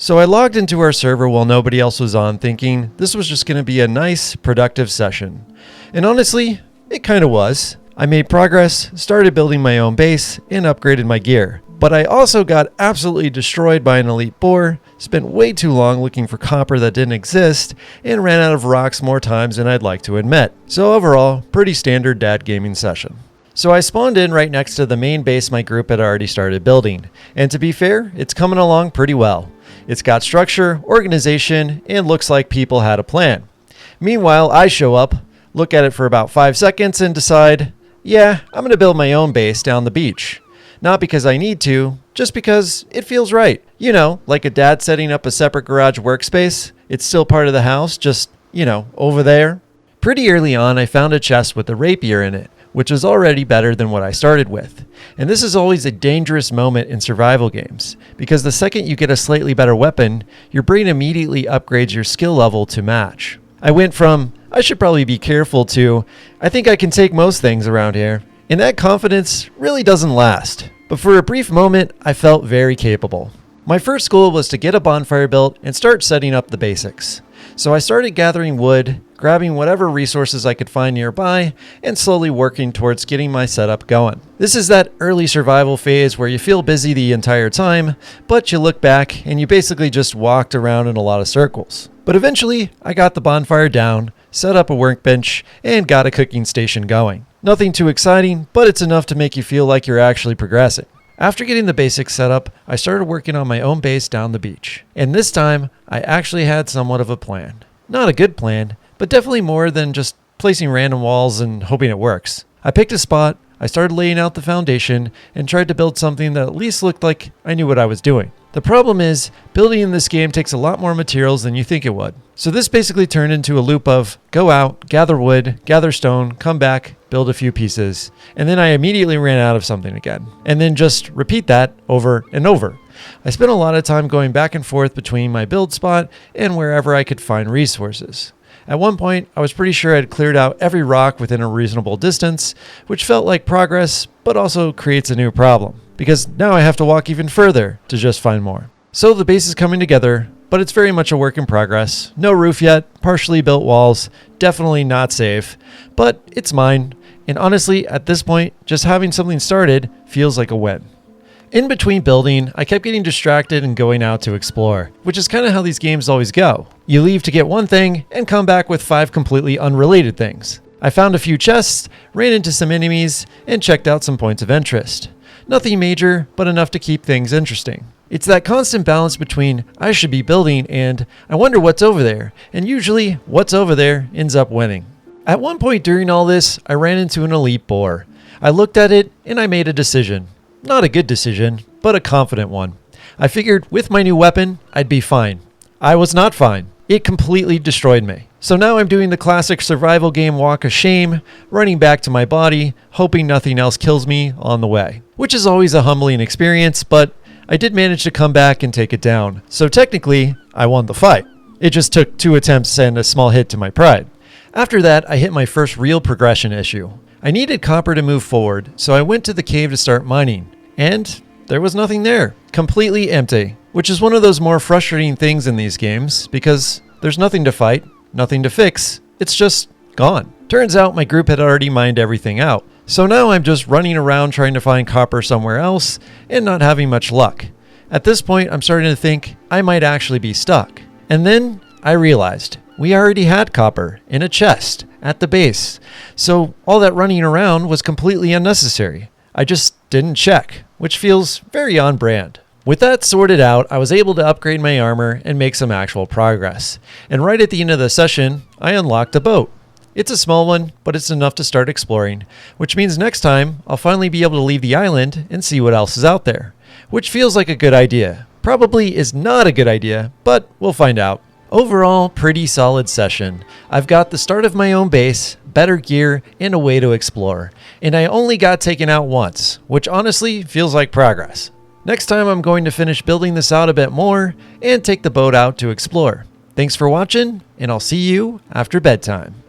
So I logged into our server while nobody else was on, thinking this was just going to be a nice, productive session. And honestly, it kind of was. I made progress, started building my own base, and upgraded my gear. But I also got absolutely destroyed by an elite boar, spent way too long looking for copper that didn't exist, and ran out of rocks more times than I'd like to admit. So overall, pretty standard dad gaming session. So I spawned in right next to the main base my group had already started building. And to be fair, it's coming along pretty well. It's got structure, organization, and looks like people had a plan. Meanwhile, I show up, look at it for about 5 seconds, and decide, yeah, I'm going to build my own base down the beach. Not because I need to, just because it feels right. You know, like a dad setting up a separate garage workspace. It's still part of the house, just, over there. Pretty early on, I found a chest with a rapier in it, which is already better than what I started with. And this is always a dangerous moment in survival games, because the second you get a slightly better weapon, your brain immediately upgrades your skill level to match. I went from, I should probably be careful, to, I think I can take most things around here. And that confidence really doesn't last. But for a brief moment, I felt very capable. My first goal was to get a bonfire built and start setting up the basics. So I started gathering wood, grabbing whatever resources I could find nearby, and slowly working towards getting my setup going. This is that early survival phase where you feel busy the entire time, but you look back and you basically just walked around in a lot of circles. But eventually, I got the bonfire down, set up a workbench, and got a cooking station going. Nothing too exciting, but it's enough to make you feel like you're actually progressing. After getting the basics set up, I started working on my own base down the beach. And this time, I actually had somewhat of a plan. Not a good plan, but definitely more than just placing random walls and hoping it works. I picked a spot, I started laying out the foundation, and tried to build something that at least looked like I knew what I was doing. The problem is, building in this game takes a lot more materials than you think it would. So this basically turned into a loop of go out, gather wood, gather stone, come back, build a few pieces, and then I immediately ran out of something again. And then just repeat that over and over. I spent a lot of time going back and forth between my build spot and wherever I could find resources. At one point, I was pretty sure I'd cleared out every rock within a reasonable distance, which felt like progress, but also creates a new problem. Because now I have to walk even further to just find more. So the base is coming together, but it's very much a work in progress. No roof yet, partially built walls, definitely not safe, but it's mine. And honestly, at this point, just having something started feels like a win. In between building, I kept getting distracted and going out to explore, which is kind of how these games always go. You leave to get one thing and come back with 5 completely unrelated things. I found a few chests, ran into some enemies, and checked out some points of interest. Nothing major, but enough to keep things interesting. It's that constant balance between I should be building and I wonder what's over there, and usually what's over there ends up winning. At one point during all this, I ran into an elite boar. I looked at it and I made a decision. Not a good decision, but a confident one. I figured with my new weapon, I'd be fine. I was not fine. It completely destroyed me. So now I'm doing the classic survival game walk of shame, running back to my body, hoping nothing else kills me on the way. Which is always a humbling experience, but I did manage to come back and take it down. So technically, I won the fight. It just took 2 attempts and a small hit to my pride. After that, I hit my first real progression issue. I needed copper to move forward, so I went to the cave to start mining. And there was nothing there. Completely empty. Which is one of those more frustrating things in these games, because there's nothing to fight, nothing to fix. It's just gone. Turns out my group had already mined everything out. So now I'm just running around trying to find copper somewhere else and not having much luck. At this point, I'm starting to think I might actually be stuck. And then I realized we already had copper in a chest at the base. So all that running around was completely unnecessary. I just didn't check, which feels very on brand. With that sorted out, I was able to upgrade my armor and make some actual progress. And right at the end of the session, I unlocked a boat. It's a small one, but it's enough to start exploring, which means next time I'll finally be able to leave the island and see what else is out there, which feels like a good idea. Probably is not a good idea, but we'll find out. Overall, pretty solid session. I've got the start of my own base, better gear, and a way to explore. And I only got taken out once, which honestly feels like progress. Next time I'm going to finish building this out a bit more and take the boat out to explore. Thanks for watching, and I'll see you after bedtime.